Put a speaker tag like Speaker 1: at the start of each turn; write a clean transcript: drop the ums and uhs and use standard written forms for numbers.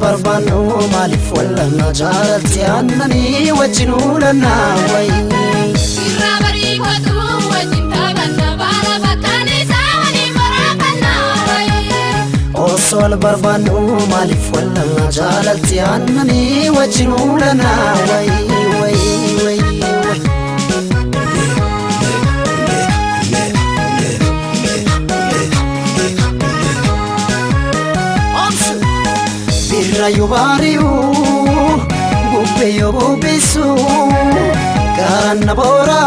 Speaker 1: barbanu malif walla najalti annani wajinuna nawai
Speaker 2: irabari watu wajinta ganna bala bakani sawani marabana wai
Speaker 1: osol barbanu malif walla najalti annani wajinuna nawai wai wai Rayo bariu, gupe yo bubisu, karana bora.